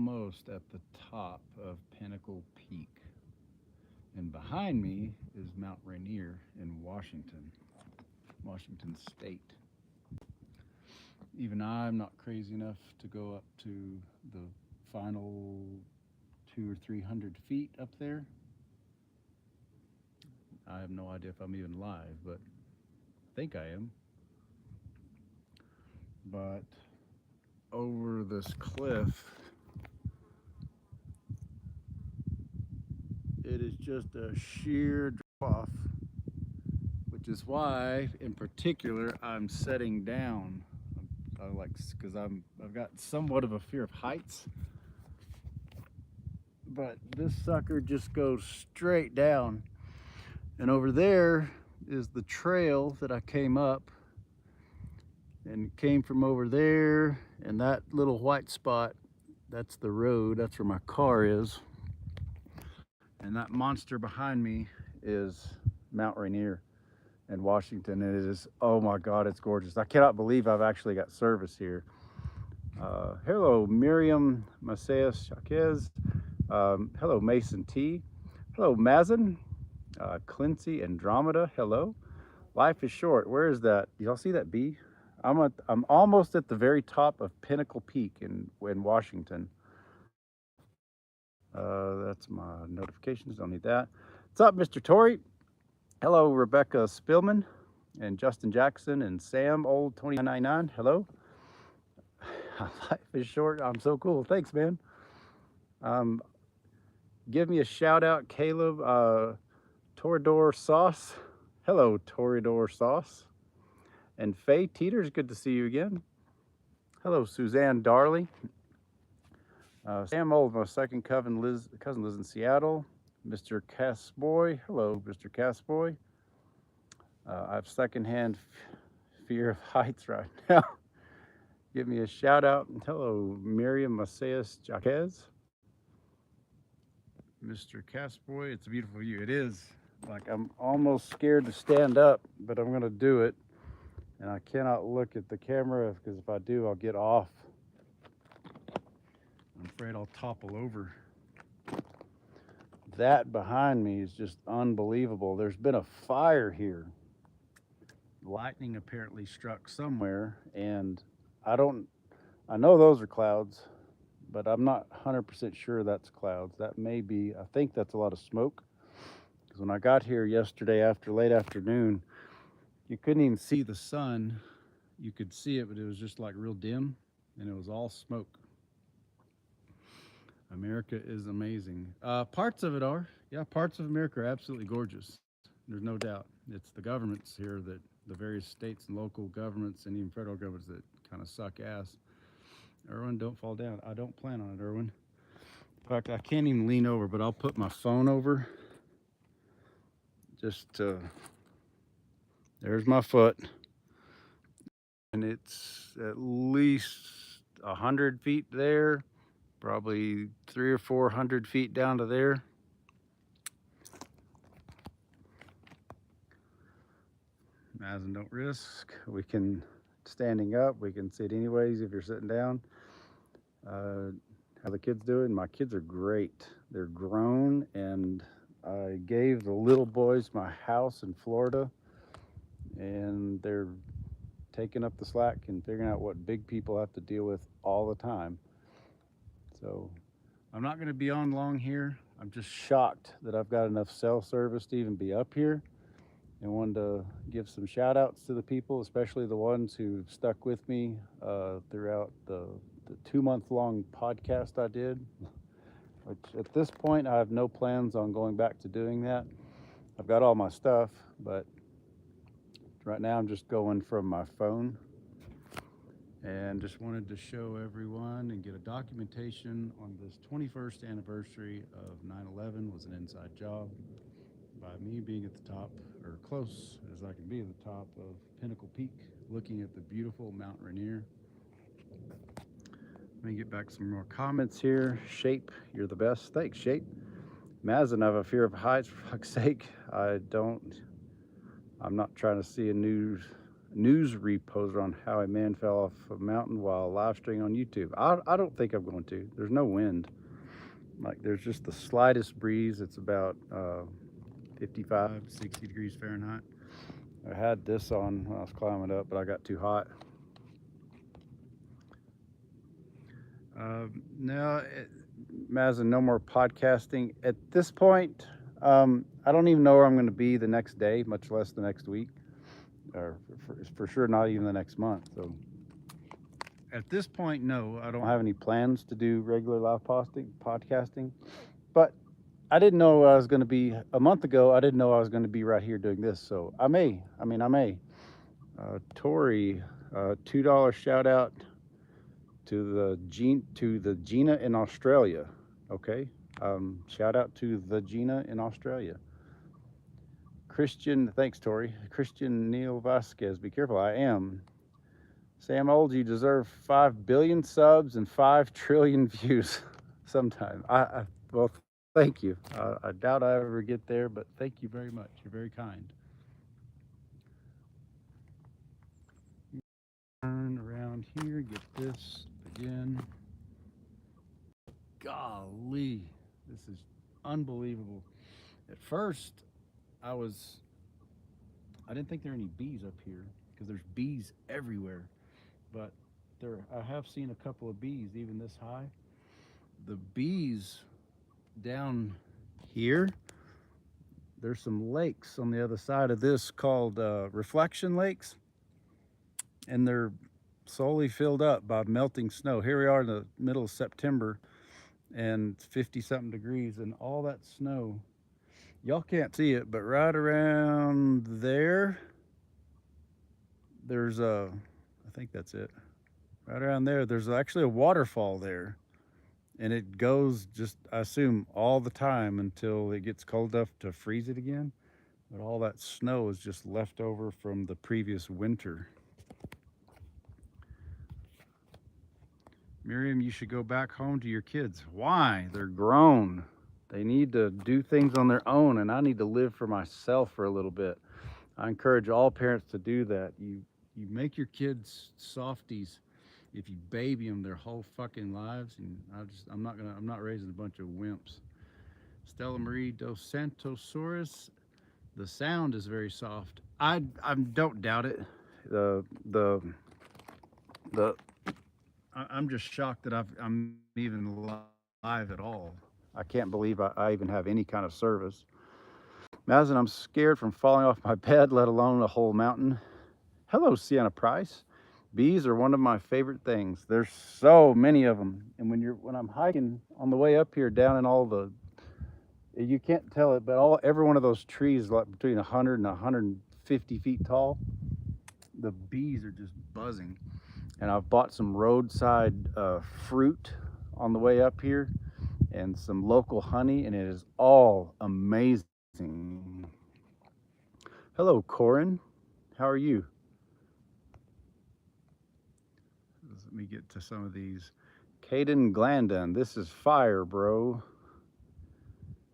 almost at the top of Pinnacle Peak. And behind me is Mount Rainier in Washington State. Even I'm not crazy enough to go up to the final 200 or 300 feet up there. I have no idea if I'm even live, but I think I am. But over this cliff, it is just a sheer drop off, which is why, in particular, I'm setting down. I like because I've got somewhat of a fear of heights, but this sucker just goes straight down, and over there is the trail that I came up, and it came from over there, and that little white spot, that's the road. That's where my car is. And that monster behind me is Mount Rainier in Washington. It is, oh my God, it's gorgeous. I cannot believe I've actually got service here. Hello, Miriam Macias Jaquez. Hello, Mason T. Hello, Mazen. Clincy Andromeda, hello. Life is short. Where is that? Y'all see that bee? I'm almost at the very top of Pinnacle Peak in Washington. That's my notifications, don't need that. What's up, Mr. Torrey? Hello, Rebecca Spillman and Justin Jackson and Sam Old 2999. Hello. Life is short. I'm so cool. Thanks, man. Give me a shout out, Caleb Torador Sauce. Hello, Torador Sauce. And Faye Teeters, good to see you again. Hello, Suzanne Darley. Sam Old, my second cousin Liz in Seattle. Mr. Cassboy, hello, Mr. Cassboy. I have secondhand fear of heights right now. Give me a shout out. Hello, Miriam Macias Jaquez. Mr. Cassboy, it's a beautiful view. It is. Like, I'm almost scared to stand up, but I'm gonna do it. And I cannot look at the camera because if I do, I'll get off. I'm afraid I'll topple over. That behind me is just unbelievable. There's been a fire here. Lightning apparently struck somewhere, and I know those are clouds, but I'm not 100% sure that's clouds. That may be, I think that's a lot of smoke. Because when I got here yesterday after late afternoon, you couldn't even see the sun. You could see it, but it was just like real dim, and it was all smoke. America is amazing. Parts of it are. Yeah, parts of America are absolutely gorgeous. There's no doubt. It's the governments here that, the various states and local governments and even federal governments that kind of suck ass. Erwin, don't fall down. I don't plan on it, Erwin. In fact, I can't even lean over, but I'll put my phone over. Just there's my foot. And it's at least 100 feet there. Probably 300 or 400 feet down to there. Mazen, don't risk. We can, standing up, we can sit anyways if you're sitting down. How the kids doing? My kids are great. They're grown, and I gave the little boys my house in Florida, and they're taking up the slack and figuring out what big people have to deal with all the time. So I'm not going to be on long here. I'm just shocked that I've got enough cell service to even be up here, and wanted to give some shout outs to the people, especially the ones who stuck with me throughout the 2-month-long podcast I did, which at this point I have no plans on going back to doing that. I've got all my stuff, but right now I'm just going from my phone. And just wanted to show everyone and get a documentation on this 21st anniversary of 9/11. Was an inside job by me being at the top, or close as I can be at the top of Pinnacle Peak, looking at the beautiful Mount Rainier. Let me get back some more comments here. Shape, you're the best. Thanks, Shape. Mazen, I have a fear of heights, for fuck's sake. I'm not trying to see a new news reposter on how a man fell off a mountain while live streaming on YouTube. I don't think I'm going to. There's no wind. Like, there's just the slightest breeze. It's about 55, 60 degrees Fahrenheit. I had this on when I was climbing up, but I got too hot. Now, Mazin, no more podcasting. At this point, I don't even know where I'm going to be the next day, much less the next week, or for sure not even the next month. So at this point, no, I don't have any plans to do regular live podcasting. But I didn't know I was going to be, a month ago, I didn't know I was going to be right here doing this. So I may. Tori, $2 shout out to the Gina in Australia. Okay. Shout out to the Gina in Australia. Christian, thanks, Tori. Christian Neil Vasquez, be careful, I am. Sam Old, you deserve 5 billion subs and 5 trillion views sometime. Well, thank you. I doubt I ever get there, but thank you very much. You're very kind. Turn around here, get this again. Golly, this is unbelievable. At first, I didn't think there were any bees up here because there's bees everywhere, but I have seen a couple of bees even this high. The bees down here, there's some lakes on the other side of this called reflection lakes, and they're slowly filled up by melting snow. Here we are in the middle of September and 50 something degrees, and all that snow, y'all can't see it, but right around there's I think that's it. Right around there's actually a waterfall there, and it goes just, I assume, all the time until it gets cold enough to freeze it again. But all that snow is just left over from the previous winter. Miriam, you should go back home to your kids. Why? They're grown. They need to do things on their own, and I need to live for myself for a little bit. I encourage all parents to do that. You make your kids softies if you baby them their whole fucking lives, and I'm not raising a bunch of wimps. Stella Marie dos Santosaurus, the sound is very soft. I don't doubt it. I'm just shocked that I'm even live at all. I can't believe I even have any kind of service. Mazin, I'm scared from falling off my bed, let alone a whole mountain. Hello, Sienna Price. Bees are one of my favorite things. There's so many of them. And when I'm hiking on the way up here, down in all the, you can't tell it, but every one of those trees, like between 100 and 150 feet tall, the bees are just buzzing. And I've bought some roadside fruit on the way up here and some local honey, and it is all amazing. Hello, Corin. How are you? Let me get to some of these. Caden Glandon, this is fire, bro.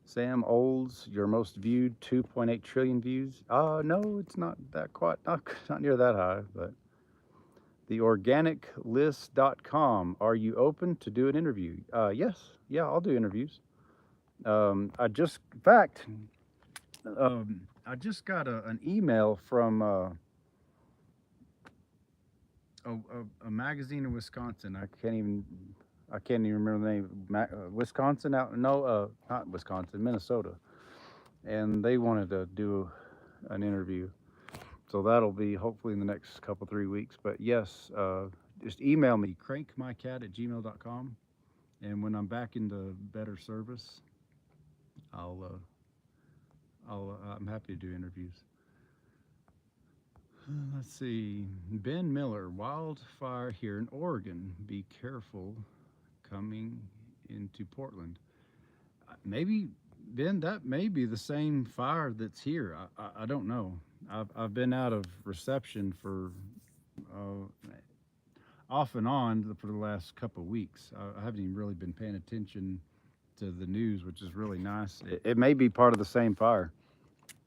Sam Olds, your most viewed, 2.8 trillion views. No, it's not that quite, not near that high, but theorganiclist.com. Are you open to do an interview? Yes. Yeah, I'll do interviews. I just got an email from a magazine in Wisconsin. I can't even remember the name. Wisconsin not Wisconsin, Minnesota. And they wanted to do an interview. So that'll be hopefully in the next 3 weeks. But yes, just email me, crankmycat@gmail.com. And when I'm back into better service, I'm happy to do interviews. Let's see. Ben Miller, wildfire here in Oregon. Be careful coming into Portland. Maybe, Ben, that may be the same fire that's here. I don't know. I've been out of reception for off and on for the last couple of weeks. I haven't even really been paying attention to the news, which is really nice. It may be part of the same fire.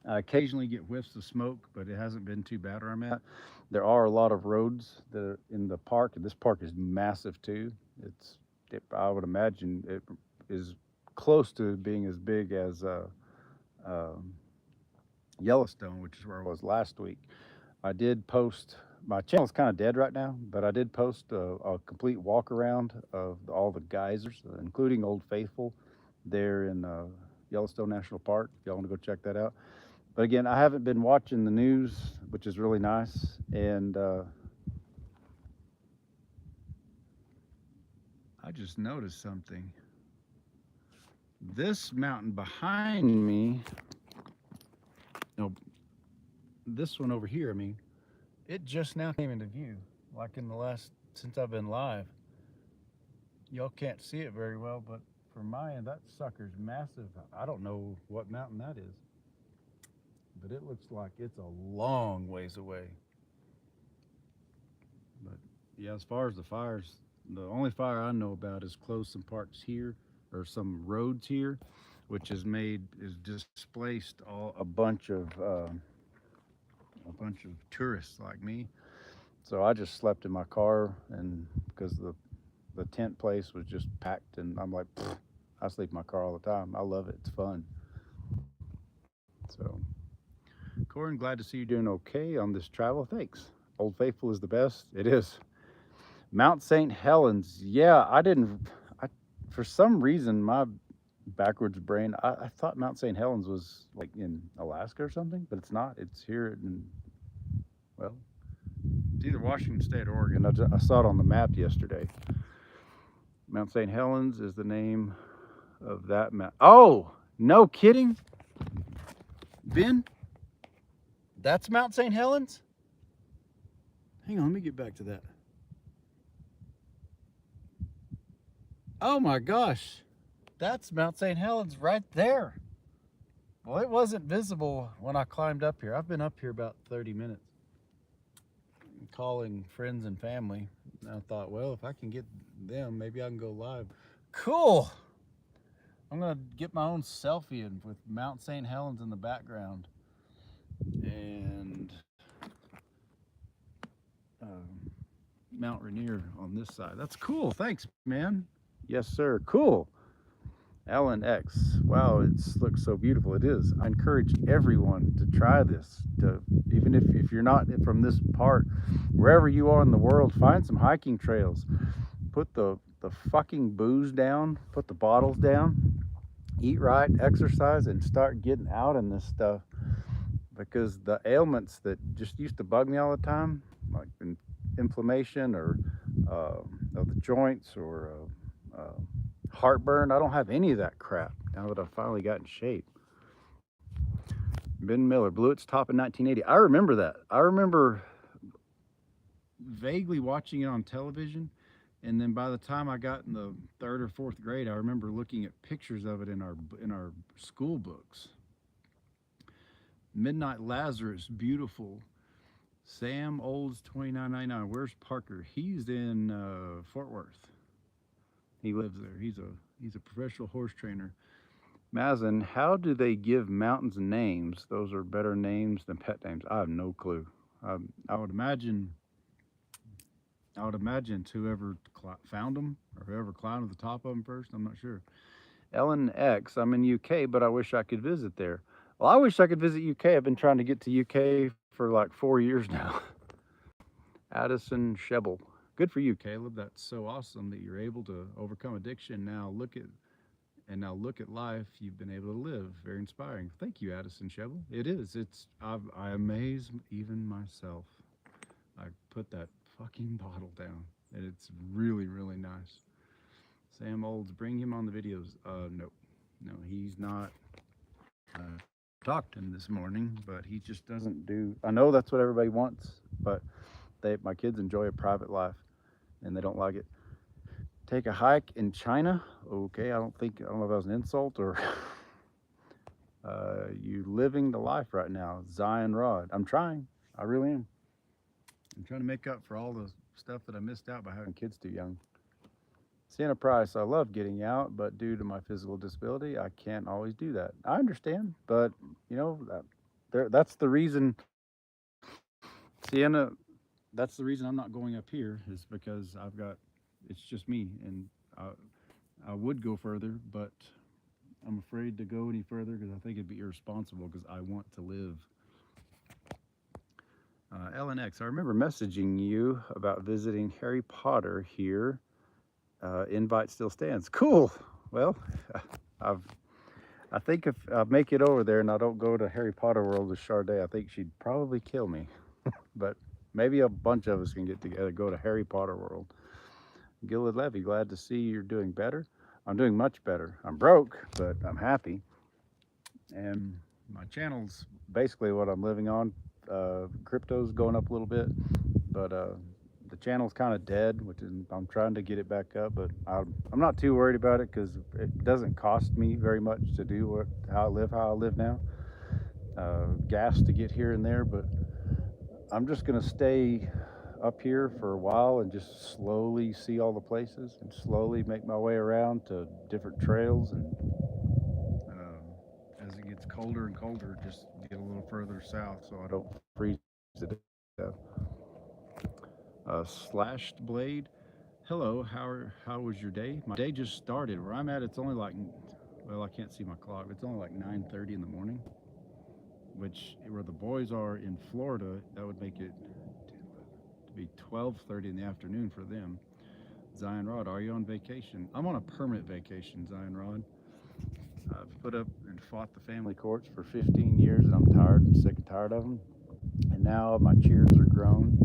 I occasionally get whiffs of smoke, but it hasn't been too bad where I'm at. There are a lot of roads that are in the park, and this park is massive too. I would imagine it is close to being as big as um Yellowstone, which is where I was last week. I did post. My channel's kind of dead right now, but I did post a complete walk around of all the geysers, including Old Faithful, there in Yellowstone National Park. If y'all want to go check that out. But again, I haven't been watching the news, which is really nice. And I just noticed something. This mountain behind me, no, this one over here, I mean, it just now came into view, like in the last, since I've been live. Y'all can't see it very well, but from my end, that sucker's massive. I don't know what mountain that is, but it looks like it's a long ways away. But yeah, as far as the fires, the only fire I know about is closed some parts here or some roads here, which is displaced a bunch of tourists like me. So I just slept in my car, and because the tent place was just packed, and I'm like, I sleep in my car all the time. I love it. It's fun. So, Corin, glad to see you doing okay on this travel. Thanks. Old Faithful is the best. It is. Mount St. Helens. Yeah, I didn't. I for some reason my backwards brain. I thought Mount St. Helens was like in Alaska or something, but it's not. It's here in, well, it's either Washington State or Oregon. I saw it on the map yesterday. Mount St. Helens is the name of that mount. Oh, no kidding, Ben. That's Mount St. Helens. Hang on, let me get back to that. Oh my gosh, that's Mount St. Helens right there. Well, it wasn't visible when I climbed up here. I've been up here about 30 minutes calling friends and family. And I thought, well, if I can get them, maybe I can go live. Cool. I'm going to get my own selfie in with Mount St. Helens in the background. And Mount Rainier on this side. That's cool. Thanks, man. Yes, sir. Cool. Ellen X. Wow, it looks so beautiful. It is. I encourage everyone to try this. Even if you're not from this part, wherever you are in the world, find some hiking trails. Put the fucking booze down. Put the bottles down. Eat right, exercise, and start getting out in this stuff. Because the ailments that just used to bug me all the time, like inflammation or of the joints or heartburn. I don't have any of that crap now that I've finally got in shape. Ben Miller blew its top in 1980. I remember that. I remember vaguely watching it on television, and then by the time I got in the third or fourth grade, I remember looking at pictures of it in our school books. Midnight Lazarus, beautiful. Sam Olds 2999. Where's Parker? He's in Fort Worth. He lives there. He's a professional horse trainer. Mazin, how do they give mountains names? Those are better names than pet names. I have no clue. I would imagine. I would imagine it's whoever found them or whoever climbed to the top of them first. I'm not sure. Ellen X, I'm in UK, but I wish I could visit there. Well, I wish I could visit UK. I've been trying to get to UK for like 4 years now. Addison Shebel. Good for you, Caleb. That's so awesome that you're able to overcome addiction. Now look at life you've been able to live. Very inspiring. Thank you, Addison Shebel. It is. I amaze even myself. I put that fucking bottle down, and it's really, really nice. Sam Olds, bring him on the videos. No, he's not. Talked to him this morning, but he just doesn't do. I know that's what everybody wants, but my kids enjoy a private life, and they don't like it. Take a hike in China. Okay, I don't know if that was an insult or you living the life right now. Zion Rod. I'm trying. I really am. I'm trying to make up for all the stuff that I missed out by having kids too young. Sienna Price, I love getting out, but due to my physical disability, I can't always do that. I understand, but you know, That's the reason, Sienna. That's the reason I'm not going up here, is because it's just me, and I would go further, but I'm afraid to go any further because I think it'd be irresponsible because I want to live. LNX, I remember messaging you about visiting Harry Potter here. Invite still stands. Cool. Well, I've I think if I make it over there and I don't go to Harry Potter World with Charday, I think she'd probably kill me. But maybe a bunch of us can get together, go to Harry Potter World. Gillard Levy, glad to see you're doing better. I'm doing much better. I'm broke, but I'm happy. And my channel's basically what I'm living on. Crypto's going up a little bit, but the channel's kind of dead, which is, I'm trying to get it back up, but I'm not too worried about it because it doesn't cost me very much to do how I live now. Gas to get here and there, but I'm just gonna stay up here for a while and just slowly see all the places and slowly make my way around to different trails, and as it gets colder and colder, just get a little further south so I don't freeze to death. Slashed Blade, hello, how was your day? My day just started. Where I'm at, it's only like, well, I can't see my clock. It's only like 9:30 in the morning, which where the boys are in Florida, that would make it to be 12:30 in the afternoon for them. Zion Rod, are you on vacation? I'm on a permanent vacation, Zion Rod. I've put up and fought the family courts for 15 years, and I'm tired and sick and tired of them. And now my cheers are grown,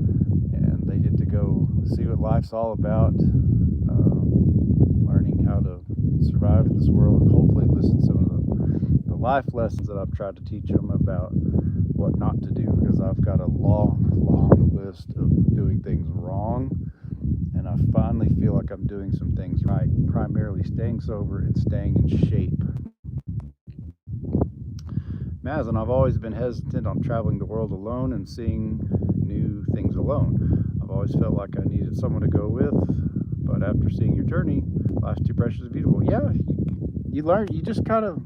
and they get to go see what life's all about, learning how to survive in this world, and hopefully listen to some of the life lessons that I've tried to teach them about what not to do, because I've got a long list of doing things wrong, and I finally feel like I'm doing some things right, primarily staying sober and staying in shape. Mazin, I've always been hesitant on traveling the world alone and seeing new things alone. I've always felt like I needed someone to go with, but after seeing your journey, life's too precious and beautiful. Yeah, you learn. You just kind of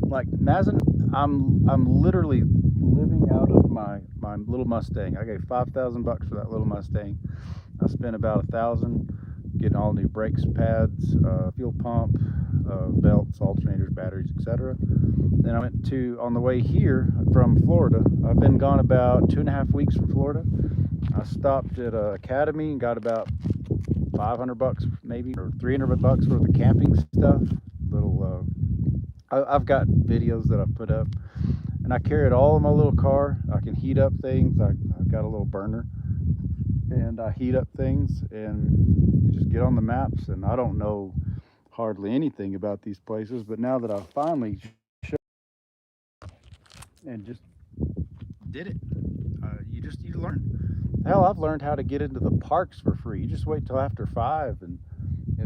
like Mazin. I'm literally living out of my little Mustang. I gave $5,000 for that little Mustang. I spent about $1,000 getting all new brakes, pads, fuel pump, belts, alternators, batteries, etc. Then I went on the way here from Florida. I've been gone about 2.5 weeks from Florida. I stopped at Academy and got about $500 maybe, or $300 worth of camping stuff. I've got videos that I've put up, and I carry it all in my little car. I can heat up things. I've got a little burner, and I heat up things, and you just get on the maps. And I don't know hardly anything about these places, but now that I finally and just did it, you learn. Hell, I've learned how to get into the parks for free. You just wait till after 5, and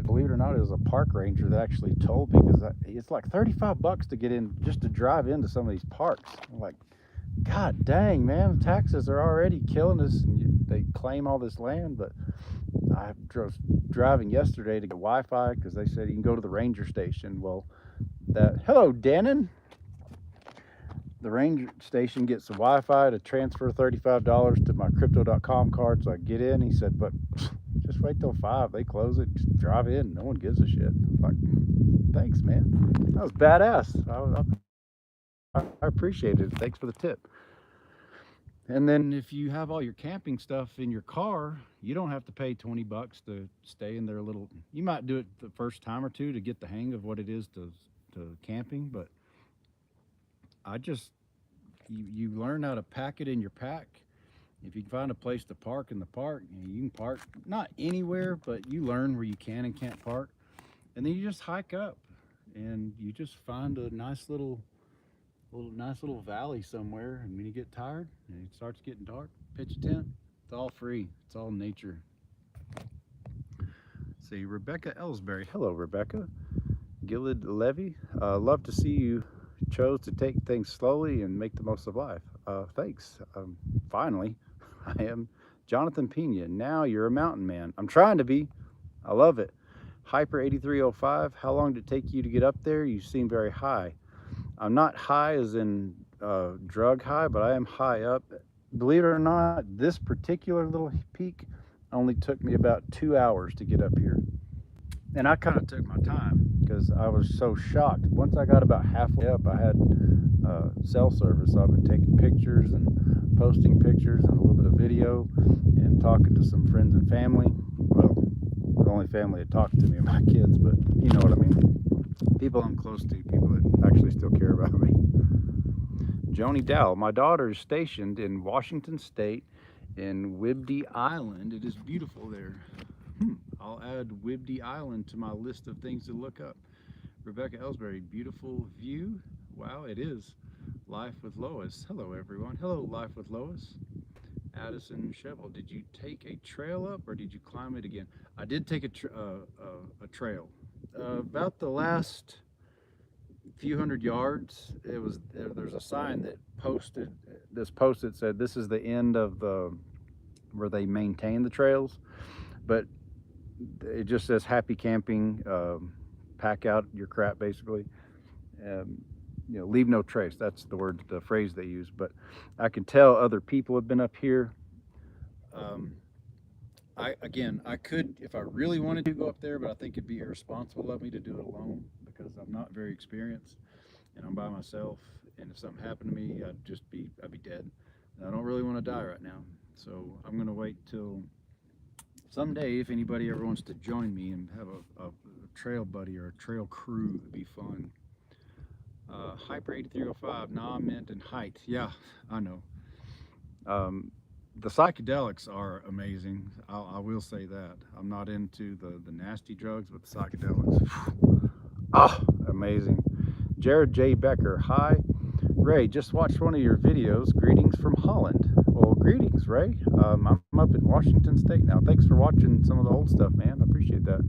believe it or not, it was a park ranger that actually told me, because it's like $35 to get in, just to drive into some of these parks. I'm like, God dang, man, taxes are already killing us, and they claim all this land. But I was driving yesterday to get Wi-Fi because they said you can go to the ranger station. Well, hello, Dannon. The ranger station gets the Wi-Fi to transfer $35 to my crypto.com card, so I get in. He said, but just wait till 5. They close it. Just drive in. No one gives a shit. I'm like, thanks, man. That was badass. I appreciate it. Thanks for the tip. And then if you have all your camping stuff in your car, you don't have to pay $20 to stay in their little. You might do it the first time or two to get the hang of what it is to camping, but you learn how to pack it in your pack. If you can find a place to park in the park, you can park not anywhere, but you learn where you can and can't park. And then you just hike up, and you just find a nice little valley somewhere. And when you get tired and it starts getting dark, pitch a tent. It's all free. It's all nature. See, Rebecca Ellsbury. Hello, Rebecca. Gillard Levy. Love to see you chose to take things slowly and make the most of life. Thanks. Finally, I am Jonathan Pena. Now you're a mountain man. I'm trying to be. I love it. Hyper 8305. How long did it take you to get up there? You seem very high. I'm not high as in drug high, but I am high up. Believe it or not, this particular little peak only took me about 2 hours to get up here. And I kind of took my time because I was so shocked. Once I got about halfway up, I had cell service. So I've been taking pictures and posting pictures and a little bit of video and talking to some friends and family. Well, the only family that talked to me are my kids, but you know what I mean. People I'm close to, people that actually still care about me. Joni Dow, my daughter is stationed in Washington State in Whidbey Island. It is beautiful there. I'll add Whidbey Island to my list of things to look up. Rebecca Ellsbury, beautiful view. Wow, it is. Life with Lois. Hello, everyone. Hello, Life with Lois. Addison Shovel, did you take a trail up or did you climb it again? I did take a trail. About the last few hundred yards, there's a sign that posted said this is the end of where they maintain the trails, but it just says happy camping, pack out your crap basically, you know, leave no trace. That's the phrase they use. But I can tell other people have been up here. I could, if I really wanted to, go up there, but I think it'd be irresponsible of me to do it alone because I'm not very experienced and I'm by myself. And if something happened to me, I'd be dead. And I don't really want to die right now. So I'm gonna wait till someday, if anybody ever wants to join me and have a trail buddy or a trail crew, it'd be fun. Hyper 8305, nah, I meant in height. Yeah, I know. The psychedelics are amazing. I will say that. I'm not into the nasty drugs, but the psychedelics, amazing. Jared J. Becker, hi. Ray, just watched one of your videos. Greetings from Holland. Well, greetings, Ray. I'm up in Washington State now. Thanks for watching some of the old stuff, man. I appreciate that.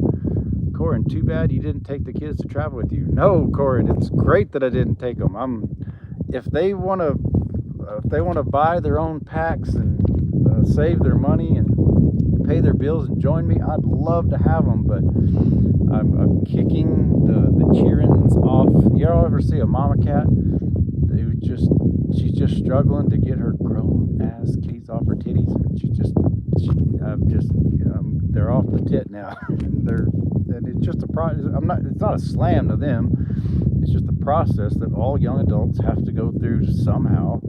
Corin, too bad you didn't take the kids to travel with you. No, Corin, it's great that I didn't take them. If they want to buy their own packs and save their money and pay their bills and join me, I'd love to have them, but I'm kicking the cheerings off. You ever see a mama cat? She's just struggling to get her grown ass kitties off her titties. They're off the tit now. And it's just a process. It's not a slam to them. It's just a process that all young adults have to go through somehow.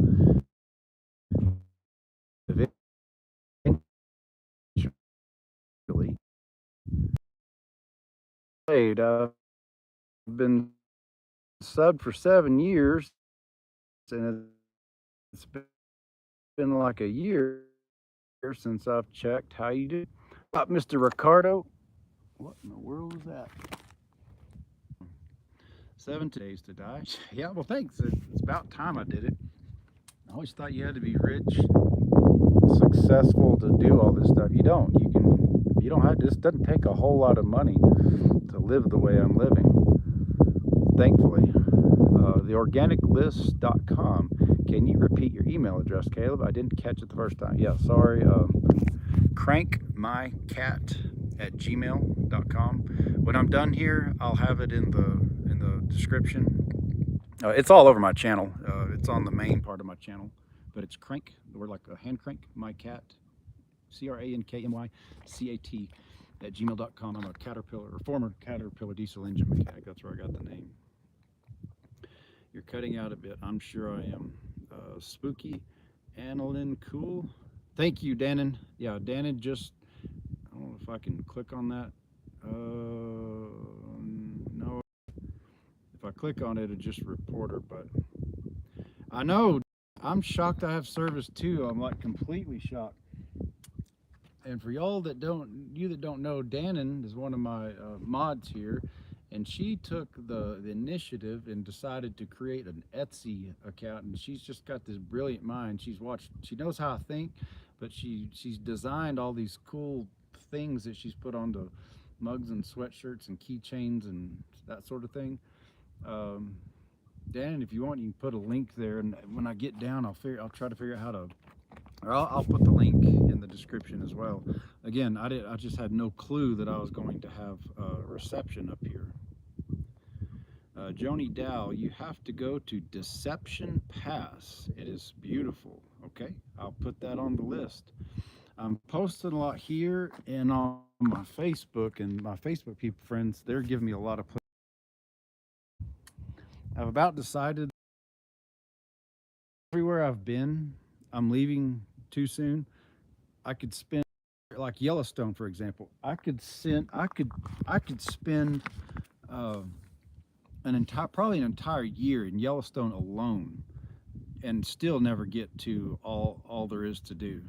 Eventually. I've been subbed for 7 years, and it's been like a year since I've checked. How you do, Mr. Ricardo? What in the world is that? 7 days to die. Yeah, well, thanks. It's about time I did it. I always thought you had to be rich, successful to do all this stuff. You don't. You don't have. This doesn't take a whole lot of money to live the way I'm living. Thankfully, theorganiclist.com. Can you repeat your email address, Caleb? I didn't catch it the first time. Yeah, sorry. crankmycat@gmail.com. When I'm done here, I'll have it in the description. It's all over my channel. It's on the main part of my channel, but it's crank. We're like a hand crank my cat, crankmycat @gmail.com. I'm a former Caterpillar diesel engine mechanic. That's where I got the name. You're cutting out a bit. I'm sure I am. Spooky, Annalyn, cool. Thank you, Dannon. Yeah, Dannon just. I don't know if I can click on that. No. If I click on it, it just report her. But I know. I'm shocked I have service too. I'm like completely shocked. And for y'all that don't know, Dannon is one of my mods here, and she took the initiative and decided to create an Etsy account. And she's just got this brilliant mind. She knows how I think, but she's designed all these cool things that she's put onto mugs and sweatshirts and keychains and that sort of thing. Dan, if you want, you can put a link there, and when I get down, I'll try to figure out how to, or I'll put the link in the description as well. Again, I just had no clue that I was going to have a reception up here. Joni Dow, you have to go to Deception Pass. It is beautiful. Okay, I'll put that on the list. I'm posting a lot here and on my Facebook, and my Facebook people friends, they're giving me a lot of. I've about decided everywhere I've been, I'm leaving too soon. I could spend like Yellowstone, for example. I could spend uh, probably an entire year in Yellowstone alone, and still never get to all there is to do.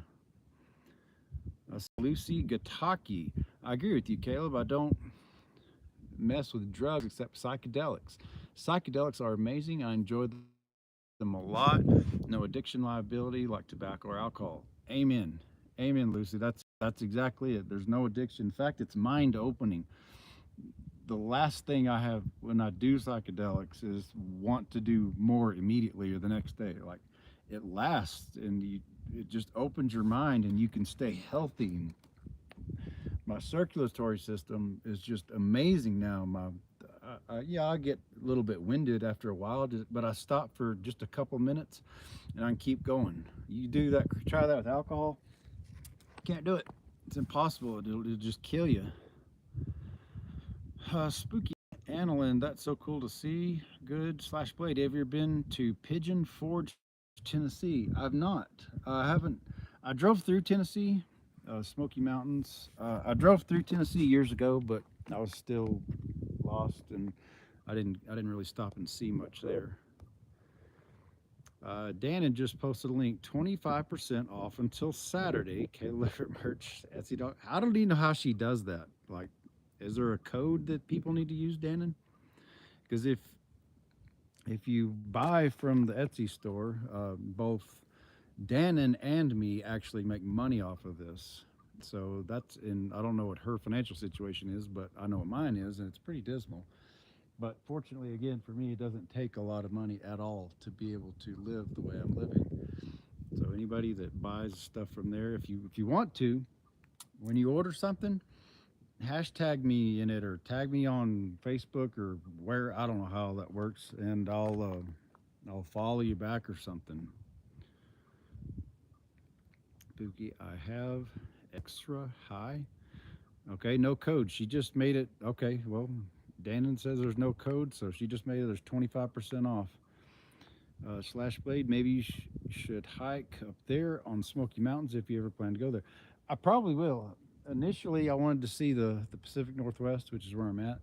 Lucy Gataki. I agree with you, Caleb. I don't mess with drugs except psychedelics. Psychedelics are amazing. I enjoy them a lot. No addiction liability like tobacco or alcohol. Amen. Amen, Lucy. That's exactly it. There's no addiction. In fact, it's mind opening. The last thing I have when I do psychedelics is want to do more immediately or the next day. Like it lasts and it just opens your mind and you can stay healthy. My circulatory system is just amazing now. Yeah, I get a little bit winded after a while, but I stop for just a couple minutes and I can keep going. You do that, try that with alcohol, can't do it. It's impossible. It'll just kill you. Spooky Annalyn, that's so cool to see. Good slash Blade. Have you ever been to Pigeon Forge, Tennessee? I've not. I haven't. I drove through Tennessee, Smoky Mountains. I drove through Tennessee years ago, but I was still lost, and I didn't really stop and see much there. Dannon just posted a link, 25% off until Saturday. Kayla Lifford merch, Etsy. I don't even know how she does that. Like, is there a code that people need to use, Dannon? Because if you buy from the Etsy store, both Dannon and me actually make money off of this. So that's in, I don't know what her financial situation is, but I know what mine is, and it's pretty dismal. But fortunately, again, for me, it doesn't take a lot of money at all to be able to live the way I'm living. So anybody that buys stuff from there, if you want to, when you order something, hashtag me in it or tag me on Facebook or where, I don't know how that works, and I'll follow you back or something. Pookie, I have extra high. Okay, no code. She just made it. Okay, well, Dannon says there's no code, so she just made it. There's 25% off. Slash Blade, maybe you should hike up there on Smoky Mountains if you ever plan to go there. I probably will. Initially, I wanted to see the Pacific Northwest, which is where I'm at,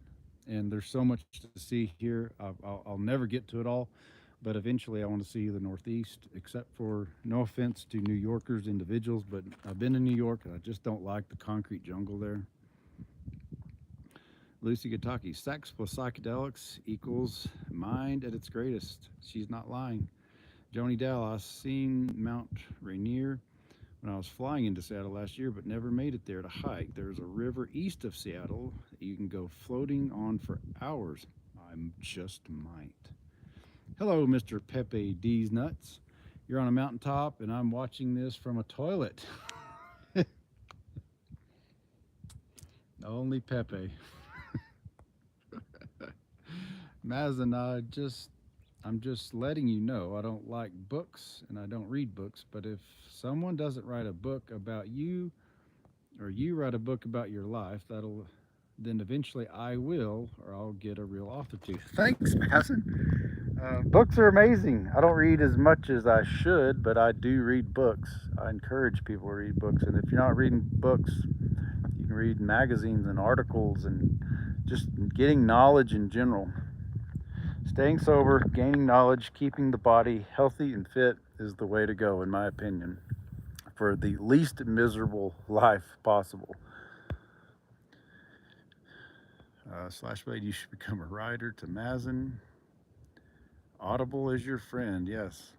and there's so much to see here. I'll never get to it all, but eventually I want to see the Northeast, except for, no offense to New Yorkers, individuals, but I've been in New York, and I just don't like the concrete jungle there. Lucy Gataki, sex plus psychedelics equals mind at its greatest. She's not lying. Joni Dow, I seen Mount Rainier when I was flying into Seattle last year, but never made it there to hike. There's a river east of Seattle that you can go floating on for hours. I just might. Hello, Mr. Pepe D's Nuts. You're on a mountaintop, and I'm watching this from a toilet. Only Pepe. Mazen, I'm just letting you know I don't like books and I don't read books, but if someone doesn't write a book about you or you write a book about your life, then eventually I will, or I'll get a real author to. Thanks, Mazen. Books are amazing. I don't read as much as I should, but I do read books. I encourage people to read books, and if you're not reading books, you can read magazines and articles and just getting knowledge in general. Staying sober, gaining knowledge, keeping the body healthy and fit is the way to go, in my opinion, for the least miserable life possible. Slash Blade, you should become a writer to Mazen. Audible is your friend, yes.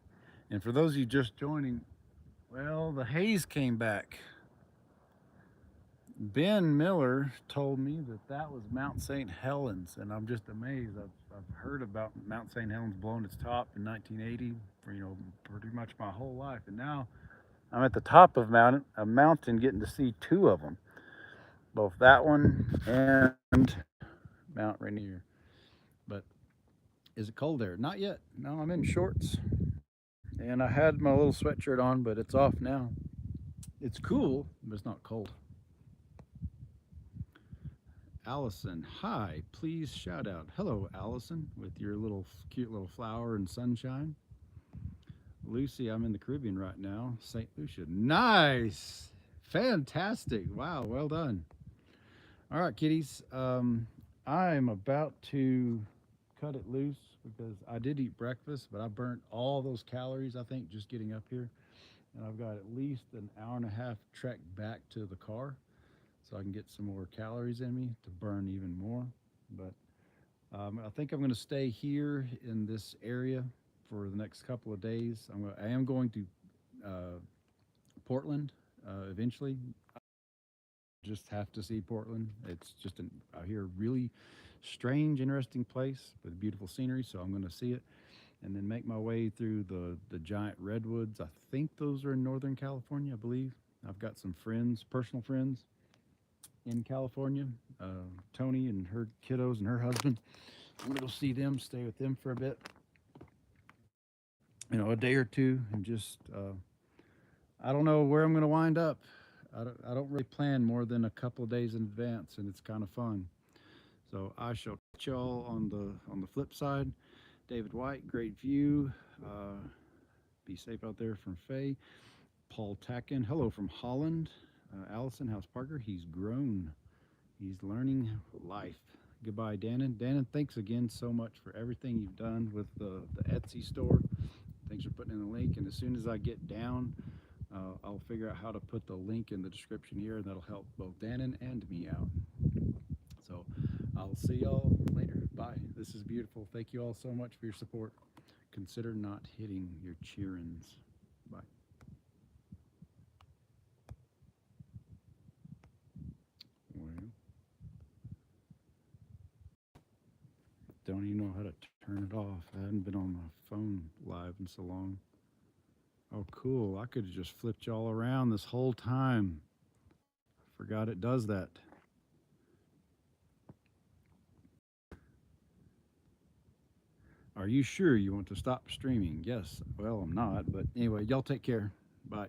And for those of you just joining, well, the haze came back. Ben Miller told me that was Mount St. Helens, and I'm just amazed. I've heard about Mount St. Helens blowing its top in 1980 for, pretty much my whole life, and now I'm at the top of a mountain getting to see two of them, both that one and Mount Rainier. But Is it cold there? Not yet. No, I'm in shorts. And I had my little sweatshirt on, but it's off now. It's cool, but it's not cold. Allison, hi. Please shout out. Hello, Allison, with your little cute little flower and sunshine. Lucy, I'm in the Caribbean right now. St. Lucia. Nice. Fantastic. Wow, well done. All right, kiddies. I'm about to cut it loose because I did eat breakfast, but I burnt all those calories, I think, just getting up here. And I've got at least an hour and a half trek back to the car so I can get some more calories in me to burn even more. But I think I'm going to stay here in this area for the next couple of days. I am going to uh, Portland eventually. Just have to see Portland. It's just I hear really strange, interesting place with beautiful scenery. So I'm going to see it and then make my way through the giant redwoods. I think those are in Northern California, I believe. I've got some friends, personal friends in California. Tony and her kiddos and her husband. I'm gonna go see them, stay with them for a bit, a day or two, and just I don't know where I'm gonna wind up. I don't really plan more than a couple of days in advance, and it's kind of fun. So I shall catch y'all on the flip side. David White, great view. Be safe out there from Faye. Paul Tacken, hello from Holland. Allison, how's Parker? He's grown. He's learning life. Goodbye, Dannon. Dannon, thanks again so much for everything you've done with the Etsy store. Thanks for putting in the link. And as soon as I get down, I'll figure out how to put the link in the description here, and that'll help both Dannon and me out. So I'll see y'all later. Bye. This is beautiful. Thank you all so much for your support. Consider not hitting your cheer-ins. Bye. Well, don't even know how to turn it off. I hadn't been on my phone live in so long. Oh, cool. I could have just flipped y'all around this whole time. Forgot it does that. Are you sure you want to stop streaming? Yes. Well, I'm not. But anyway, y'all take care. Bye.